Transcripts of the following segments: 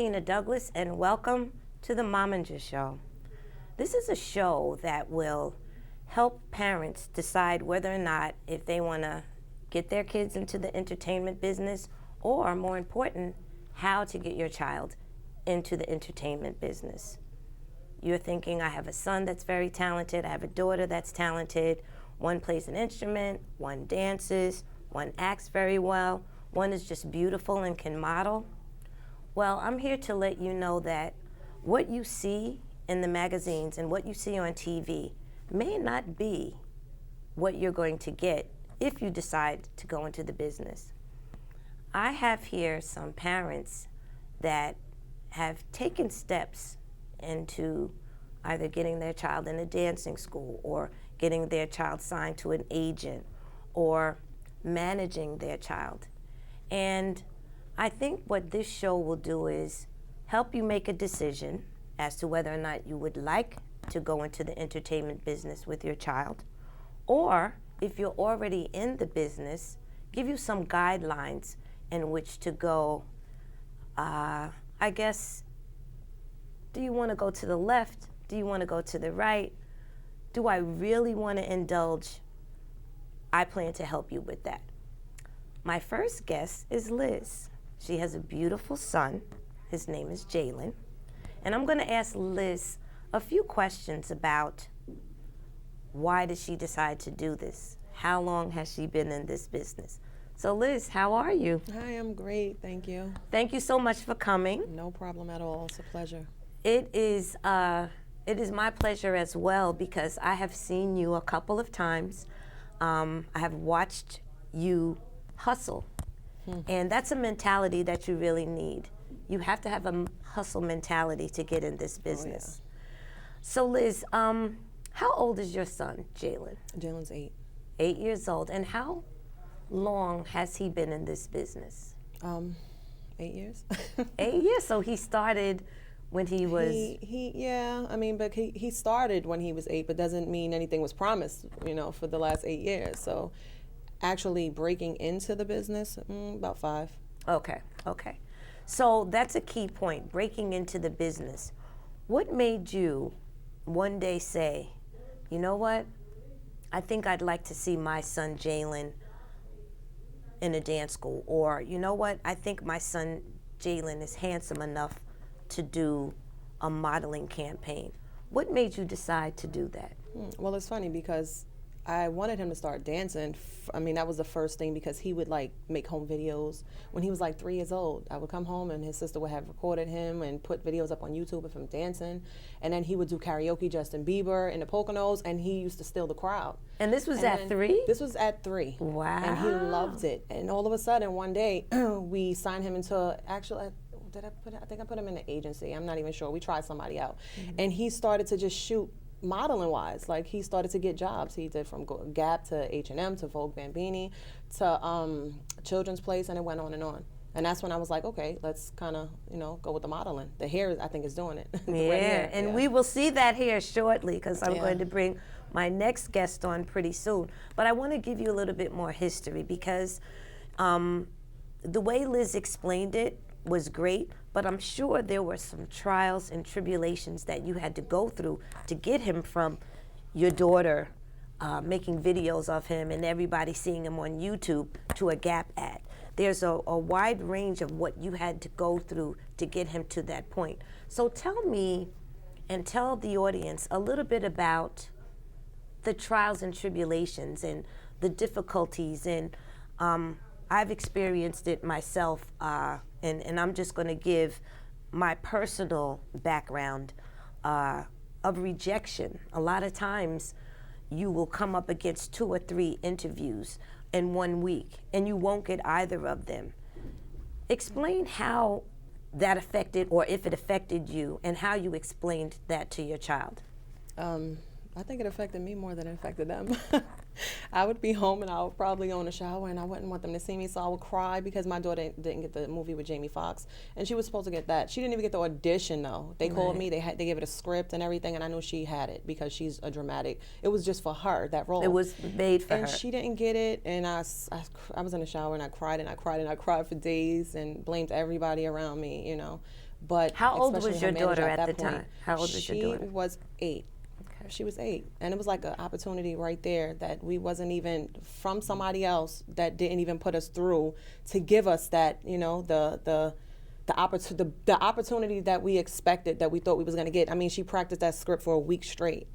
Tina Douglas, and welcome to the MOMager Show. This is a show that will help parents decide whether or not if they want to get their kids into the entertainment business, or more important, how to get your child into the entertainment business. You're thinking, I have a son that's very talented, I have a daughter that's talented, one plays an instrument, one dances, one acts very well, one is just beautiful and can model. Well, I'm here to let you know that what you see in the magazines and what you see on TV may not be what you're going to get if you decide to go into the business. I have here some parents that have taken steps into either getting their child in a dancing school or getting their child signed to an agent or managing their child. And I think what this show will do is help you make a decision as to whether or not you would like to go into the entertainment business with your child, or if you're already in the business, give you some guidelines in which to go. I guess, do you want to go to the left? Do you want to go to the right? Do I really want to indulge? I plan to help you with that. My first guest is Liz. She has a beautiful son. His name is Jaylen. And I'm going to ask Liz a few questions about why did she decide to do this? How long has she been in this business? So Liz, how are you? Hi, I'm great, thank you. Thank you so much for coming. No problem at all, it's a pleasure. It is my pleasure as well, because I have seen you a couple of times. I have watched you hustle. And that's a mentality that you really need. You have to have a hustle mentality to get in this business. Oh, yeah. So Liz, how old is your son, Jaylen? Jaylen's 8. 8 years old. And how long has he been in this business? 8 years. 8 years, so he started when he was... Yeah, I mean, but he started when he was 8, but doesn't mean anything was promised, for the last 8 years. So actually breaking into the business, about 5. Okay. So that's a key point, breaking into the business. What made you one day say, you know what, I think I'd like to see my son Jaylen in a dance school, or you know what, I think my son Jaylen is handsome enough to do a modeling campaign? What made you decide to do that? Well, it's funny because I wanted him to start dancing. I mean, that was the first thing, because he would make home videos when he was 3 years old. I would come home and his sister would have recorded him and put videos up on YouTube of him dancing. And then he would do karaoke, Justin Bieber in the Poconos, and he used to steal the crowd. And this was at 3? This was at 3. Wow. And he loved it. And all of a sudden, one day, we signed him into I think I put him in an agency. I'm not even sure. We tried somebody out. And he started to just shoot modeling wise. He started to get jobs. He did from Gap to H&M to Vogue Bambini to Children's Place, and it went on and on. And that's when I was like, okay, let's kind of, go with the modeling. The hair, I think, is doing it. And we will see that hair shortly, because I'm going to bring my next guest on pretty soon. But I want to give you a little bit more history, because the way Liz explained it was great, but I'm sure there were some trials and tribulations that you had to go through to get him from your daughter making videos of him and everybody seeing him on YouTube to a Gap ad. There's a wide range of what you had to go through to get him to that point. So tell me and tell the audience a little bit about the trials and tribulations and the difficulties. And I've experienced it myself, and I'm just going to give my personal background of rejection. A lot of times you will come up against 2 or 3 interviews in 1 week, and you won't get either of them. Explain how that affected, or if it affected you, and how you explained that to your child. I think it affected me more than it affected them. I would be home and I would probably go in the shower and I wouldn't want them to see me, so I would cry because my daughter didn't get the movie with Jamie Foxx, and she was supposed to get that. She didn't even get the audition though. They called me, they gave it a script and everything, and I knew she had it because she's a dramatic. It was just for her, that role. It was made for her. And she didn't get it, and I was in the shower and I cried and I cried and I cried for days and blamed everybody around me, But How old especially was her your daughter manager at that the point, time? How old was your daughter? She was 8. She was 8, and it was like an opportunity right there that we wasn't even from somebody else that didn't even put us through to give us that, you know, the opportunity that we expected, that we thought we was going to get. I mean, she practiced that script for a week straight,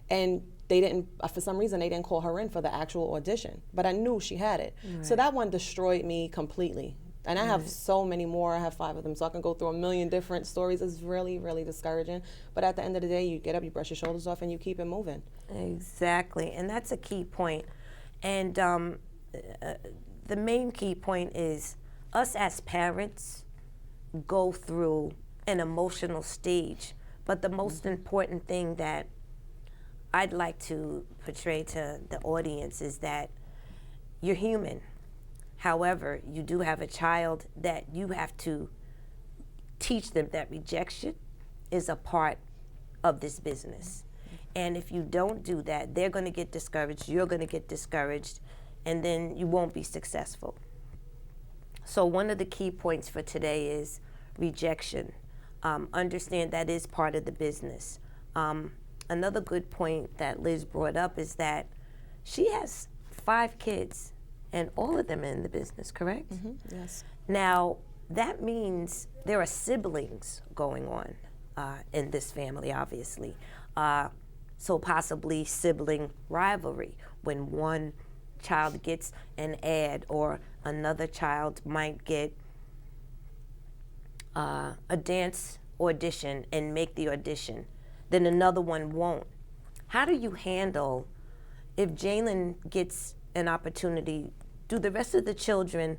and they didn't, for some reason, they didn't call her in for the actual audition. But I knew she had it. Right. So that one destroyed me completely. And I have so many more. I have 5 of them, so I can go through a million different stories. It's really, really discouraging. But at the end of the day, you get up, you brush your shoulders off, and you keep it moving. Exactly, and that's a key point. And the main key point is us as parents go through an emotional stage. But the most important thing that I'd like to portray to the audience is that you're human. However, you do have a child that you have to teach them that rejection is a part of this business. And if you don't do that, they're going to get discouraged, you're going to get discouraged, and then you won't be successful. So one of the key points for today is rejection. Understand that is part of the business. Another good point that Liz brought up is that she has 5 kids. And all of them are in the business, correct? Mm-hmm. Yes. Now, that means there are siblings going on in this family, obviously. So possibly sibling rivalry. When one child gets an ad or another child might get a dance audition and make the audition, then another one won't. How do you handle if Jaylen gets an opportunity? Do the rest of the children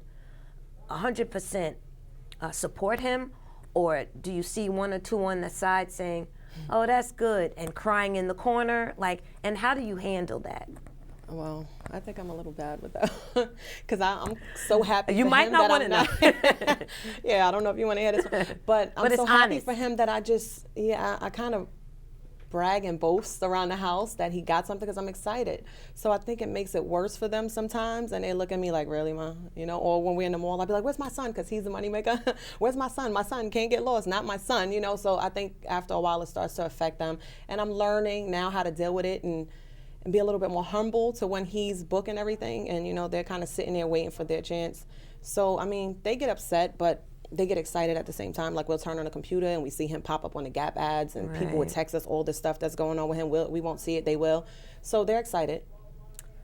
100% support him, or do you see 1 or 2 on the side saying, "Oh, that's good," and crying in the corner? Like, and how do you handle that? Well, I think I'm a little bad with that because I'm so happy. You for might him not that want I'm to know. Yeah, I don't know if you want to hear this, but I'm so happy for him that I kind of brag and boast around the house that he got something because I'm excited. So I think it makes it worse for them sometimes, and they look at me like, "Really, Ma?" You know, or when we're in the mall, I'll be like, "Where's my son?" Because he's the moneymaker. "Where's my son? My son can't get lost. Not my son." You know, so I think after a while it starts to affect them, and I'm learning now how to deal with it and be a little bit more humble to when he's booking everything, and you know, they're kind of sitting there waiting for their chance. So I mean, they get upset, but they get excited at the same time. Like, we'll turn on the computer and we see him pop up on the Gap ads, and people would text us all the stuff that's going on with him. We won't see it, they will. So they're excited,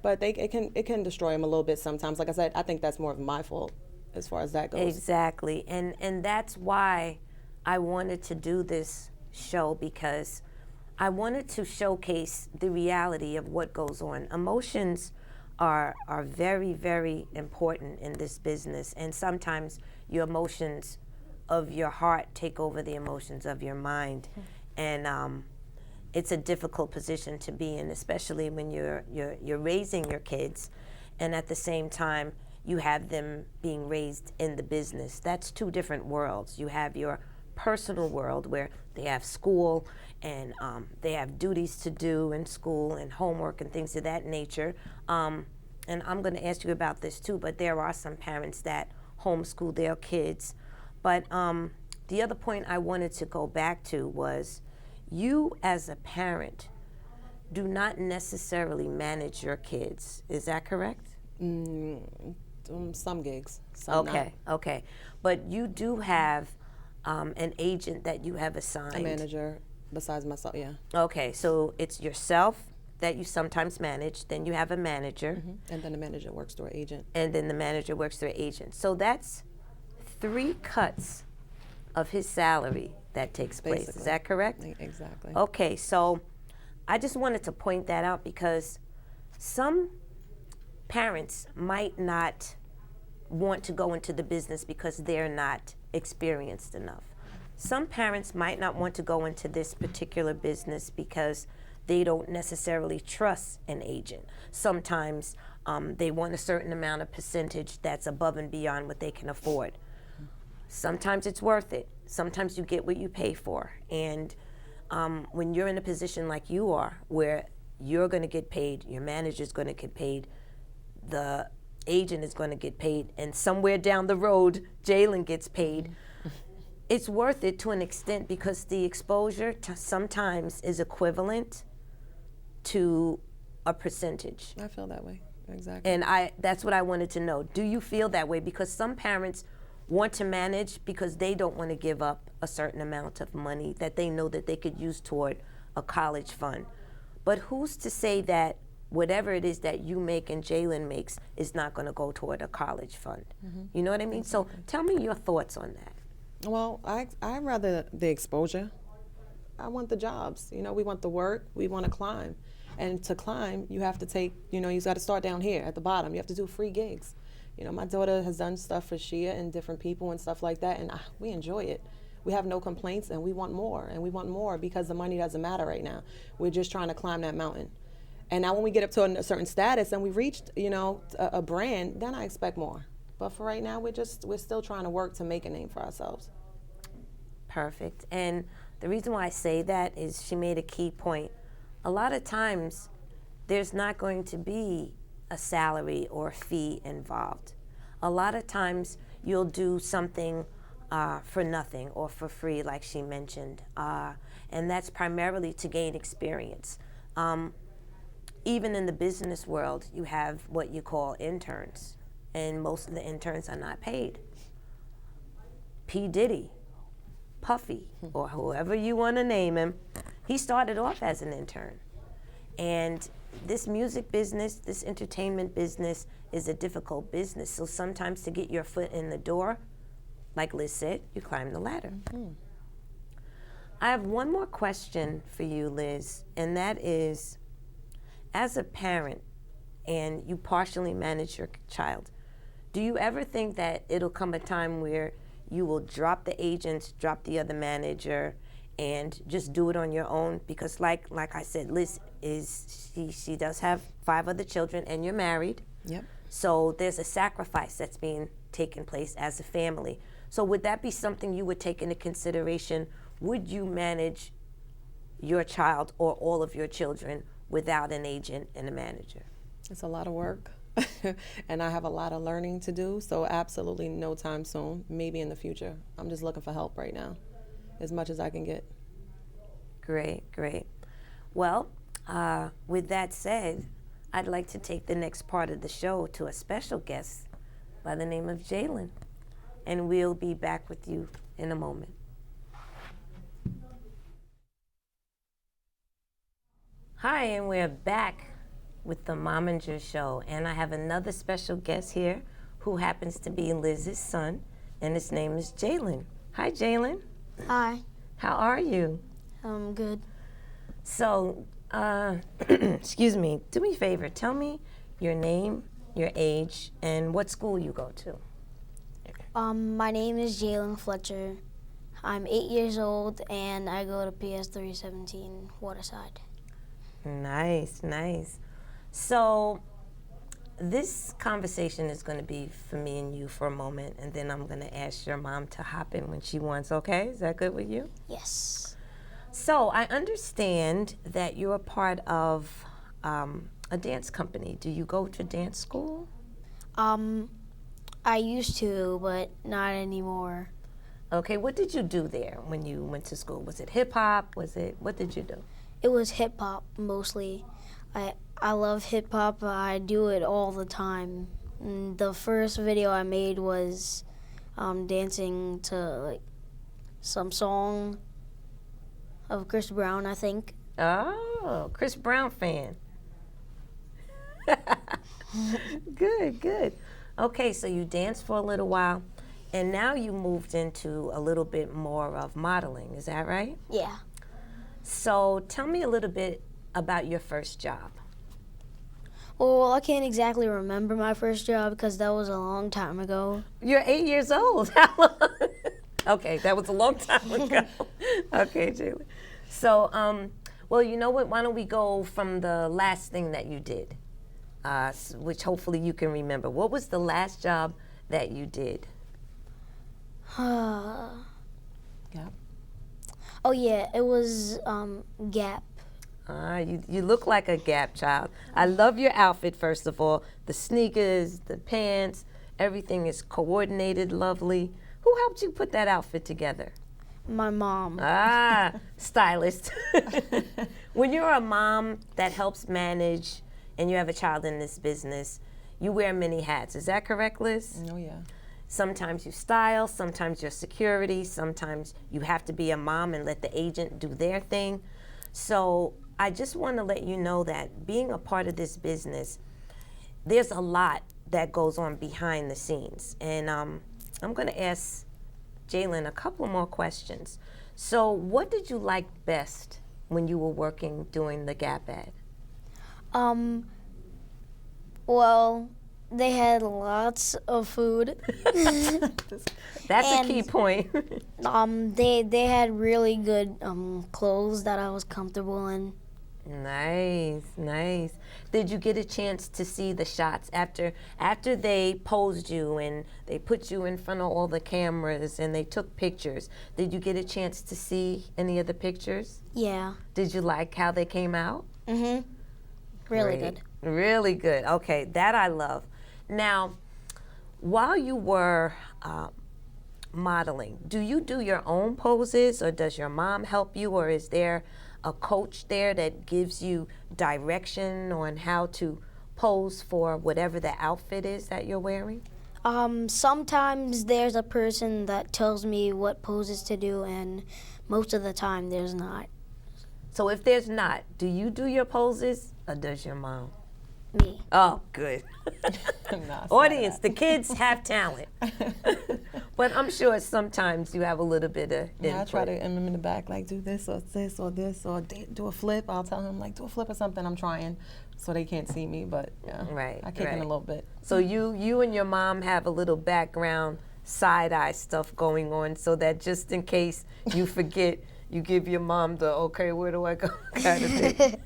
but it can destroy him a little bit sometimes. Like I said, I think that's more of my fault as far as that goes. Exactly, and that's why I wanted to do this show, because I wanted to showcase the reality of what goes on. Emotions are very, very important in this business, and sometimes your emotions of your heart take over the emotions of your mind, and it's a difficult position to be in, especially when you're raising your kids, and at the same time you have them being raised in the business. That's 2 different worlds. You have your personal world where they have school and they have duties to do in school and homework and things of that nature. And I'm going to ask you about this too, but there are some parents that homeschool their kids. But the other point I wanted to go back to was, you as a parent do not necessarily manage your kids. Is that correct? Some gigs. Some Okay. But you do have an agent that you have assigned. A manager besides myself, yeah. Okay, so it's yourself that you sometimes manage, then you have a manager. And then the manager works through an agent. And then the manager works through an agent. So that's 3 cuts of his salary that takes place. Basically. Is that correct? Exactly. Okay, so I just wanted to point that out, because some parents might not want to go into the business because they're not experienced enough. Some parents might not want to go into this particular business because they don't necessarily trust an agent. Sometimes they want a certain amount of percentage that's above and beyond what they can afford. Sometimes it's worth it. Sometimes you get what you pay for. And when you're in a position like you are, where you're going to get paid, your manager's going to get paid, the agent is going to get paid, and somewhere down the road, Jaylen gets paid. it's worth it to an extent because the exposure sometimes is equivalent to a percentage. I feel that way. Exactly. And that's what I wanted to know. Do you feel that way? Because some parents want to manage because they don't want to give up a certain amount of money that they know that they could use toward a college fund. But who's to say that whatever it is that you make and Jaylen makes is not going to go toward a college fund? You know what I mean? So tell me your thoughts on that. Well, I rather the exposure. I want the jobs. You know, we want the work. We want to climb. And to climb, you have to take, you know, you got to start down here at the bottom. You have to do free gigs. You know, my daughter has done stuff for Shia and different people and stuff like that, and we enjoy it. We have no complaints, and we want more, and we want more because the money doesn't matter right now. We're just trying to climb that mountain. And now when we get up to a certain status and we reached, you know, a brand, then I expect more. But for right now, we're still trying to work to make a name for ourselves. Perfect. And the reason why I say that is she made a key point. A lot of times, there's not going to be a salary or a fee involved. A lot of times, you'll do something for nothing or for free, like she mentioned. And that's primarily to gain experience. Even in the business world, you have what you call interns. And most of the interns are not paid. P. Diddy, Puffy, or whoever you want to name him, he started off as an intern. And this music business, this entertainment business is a difficult business. So sometimes to get your foot in the door, like Liz said, you climb the ladder. I have one more question for you, Liz, and that is, as a parent and you partially manage your child, do you ever think that it'll come a time where you will drop the agents, drop the other manager, and just do it on your own? Because like I said, Liz she does have 5 other children, and you're married. Yep. So there's a sacrifice that's being taken place as a family. So would that be something you would take into consideration? Would you manage your child or all of your children without an agent and a manager? It's a lot of work. And I have a lot of learning to do, so absolutely no time soon, maybe in the future. I'm just looking for help right now, as much as I can get. Great, great. Well, with that said, I'd like to take the next part of the show to a special guest by the name of Jaylen, and we'll be back with you in a moment. Hi, and we're back with the MOMager show, and I have another special guest here who happens to be Liz's son, and his name is Jaylen. Hi, Jaylen. Hi. How are you? Good. So, excuse me, do me a favor, tell me your name, your age, and what school you go to. My name is Jaylen Fletcher. I'm 8 years old, and I go to PS 317 Waterside. Nice, nice. So this conversation is going to be for me and you for a moment, and then I'm going to ask your mom to hop in when she wants, okay? Is that good with you? Yes. So I understand that you're a part of a dance company. Do you go to dance school? I used to, but not anymore. Okay, what did you do there when you went to school? Was it hip-hop? What did you do? It was hip-hop mostly. I love hip-hop. I do it all the time. And the first video I made was dancing to some song of Chris Brown, I think. Oh, Chris Brown fan. Good, good. Okay, so you danced for a little while, and now you moved into a little bit more of modeling, is that right? Yeah. So tell me a little bit about your first job. Well, I can't exactly remember my first job because that was a long time ago. You're 8 years old. How long? Okay, that was a long time ago. Okay, Jaylen. So, well, you know what? Why don't we go from the last thing that you did, which hopefully you can remember. What was the last job that you did? Yeah. Oh, yeah, it was Gap. You look like a Gap child. I love your outfit, first of all. The sneakers, the pants, everything is coordinated, lovely. Who helped you put that outfit together? My mom. Ah, stylist. When you're a mom that helps manage and you have a child in this business, you wear many hats. Is that correct, Liz? Oh, yeah. Sometimes you style, sometimes you're security, sometimes you have to be a mom and let the agent do their thing. So I just want to let you know that being a part of this business, there's a lot that goes on behind the scenes. And I'm going to ask Jaylen a couple more questions. So what did you like best when you were working doing the Gap ad? Well, they had lots of food. That's a key point. They had really good clothes that I was comfortable in. Nice, nice. Did you get a chance to see the shots after they posed you and they put you in front of all the cameras and they took pictures? Did you get a chance to see any of the pictures? Yeah. Did you like how they came out? Mhm. Really Great. good. Really good. Okay, that I love. Now, while you were modeling, do you do your own poses or does your mom help you, or is there a coach there that gives you direction on how to pose for whatever the outfit is that you're wearing? Sometimes there's a person that tells me what poses to do, and most of the time there's not. So if there's not, do you do your poses or does your mom? Me. Oh, good. Nah, Audience, the kids have talent. But I'm sure sometimes you have a little bit of input. Yeah, I try to aim him in the back, like do this or this or this or do a flip. I'll tell him like do a flip or something. I'm trying, so they can't see me, but yeah, Right, I kick in a little bit. So you and your mom have a little background side-eye stuff going on, so that just in case you forget, you give your mom the okay, where do I go kind of thing.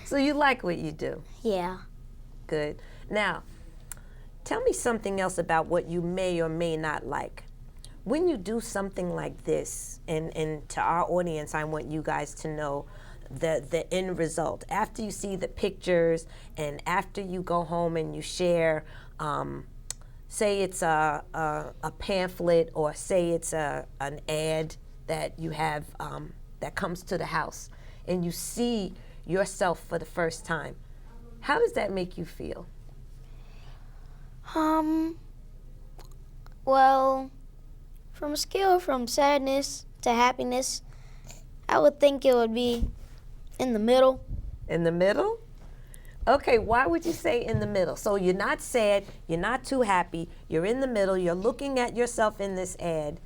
So you like what you do. Yeah. Good. Now, tell me something else about what you may or may not like. When you do something like this, and to our audience, I want you guys to know the end result. After you see the pictures and after you go home and you share, say it's a pamphlet or say it's an ad that you have that comes to the house and you see yourself for the first time, how does that make you feel? Well, from a scale from sadness to happiness, I would think it would be in the middle. In the middle? Okay, why would you say in the middle? So you're not sad, you're not too happy, you're in the middle, you're looking at yourself in this ad.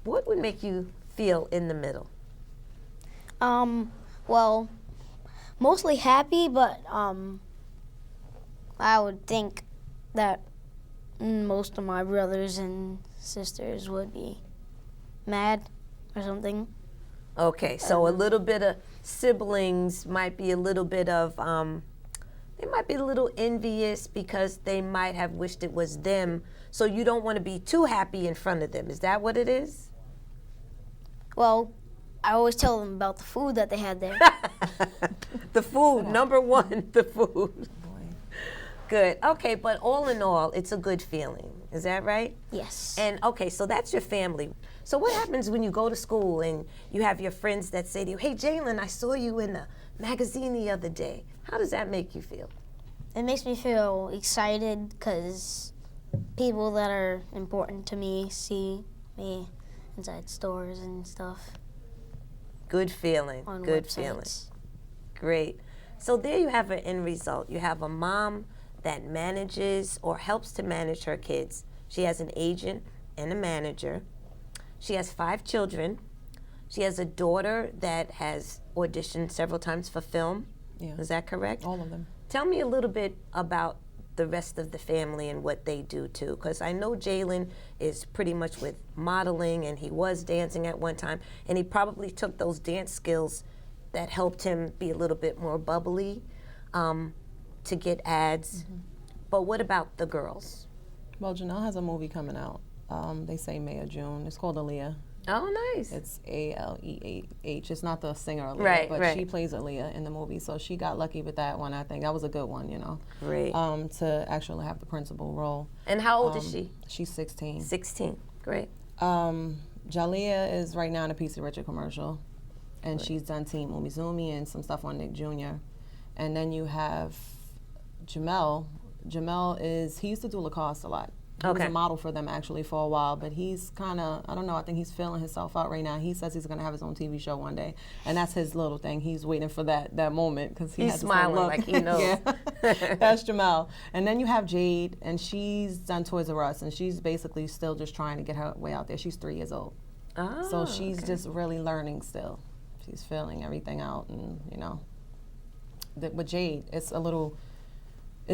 What would make you feel in the middle? Well, mostly happy, but I would think that most of my brothers and sisters would be mad or something. Okay, so a little bit of siblings might be a little bit of, they might be a little envious because they might have wished it was them, so you don't want to be too happy in front of them. Is that what it is? Well, I always tell them about the food that they had there. The food, number one, the food. Good. Okay, but all in all, it's a good feeling. Is that right? Yes. And okay, so that's your family. So what happens when you go to school and you have your friends that say to you, hey, Jaylen, I saw you in a magazine the other day. How does that make you feel? It makes me feel excited because people that are important to me see me inside stores and stuff. Good feeling. On Good websites. feeling. Great. So there you have an end result. You have a mom that manages or helps to manage her kids. She has an agent and a manager. She has 5 children. She has a daughter that has auditioned several times for film. Yeah. Is that correct? All of them. Tell me a little bit about the rest of the family and what they do too, because I know Jaylen is pretty much with modeling and he was dancing at one time, and he probably took those dance skills that helped him be a little bit more bubbly to get ads. Mm-hmm. But what about the girls? Well, Janelle has a movie coming out. They say May or June. It's called Aaliyah. Oh, nice. It's Aleah. It's not the singer Aaliyah, right, but right. She plays Aaliyah in the movie. So she got lucky with that one, I think. That was a good one, you know. Great. To actually have the principal role. And how old is she? She's 16. 16. Great. Jalea is right now in a P.C. Richard commercial, and she's done Team Umizoomi and some stuff on Nick Jr. And then you have Jamel. He used to do Lacoste a lot. He was a model for them actually for a while, but he's kind of, I don't know, I think he's feeling himself out right now. He says he's going to have his own TV show one day, and that's his little thing. He's waiting for that moment because he's smiling like he knows. Yeah. That's Jamel. And then you have Jade, and she's done Toys R Us, and she's basically still just trying to get her way out there. She's 3 years old. So she's just really learning still. She's feeling everything out, and with Jade, it's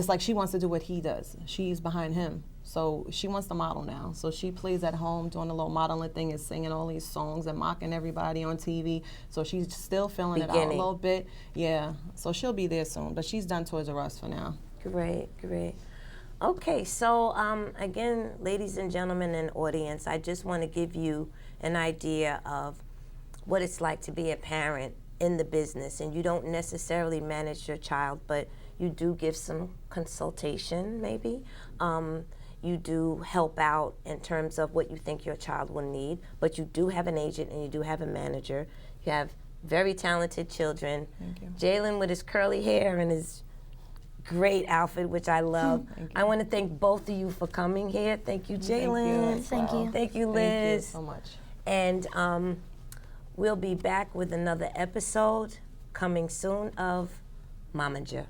like she wants to do what he does. She's behind him. So she wants to model now. So she plays at home doing a little modeling thing and singing all these songs and mocking everybody on TV. So she's still feeling it out a little bit. Yeah. So she'll be there soon. But she's done Toys R Us for now. Great. Okay, so again, ladies and gentlemen in the audience, I just want to give you an idea of what it's like to be a parent in the business. And you don't necessarily manage your child, but you do give some consultation maybe. You do help out in terms of what you think your child will need, but you do have an agent and you do have a manager. You have very talented children. Thank you. Jaylen with his curly hair and his great outfit, which I love. I want to thank both of you for coming here. Thank you, Jaylen. Thank you. Thank you, Liz. Thank you so much. And we'll be back with another episode coming soon of MOMager.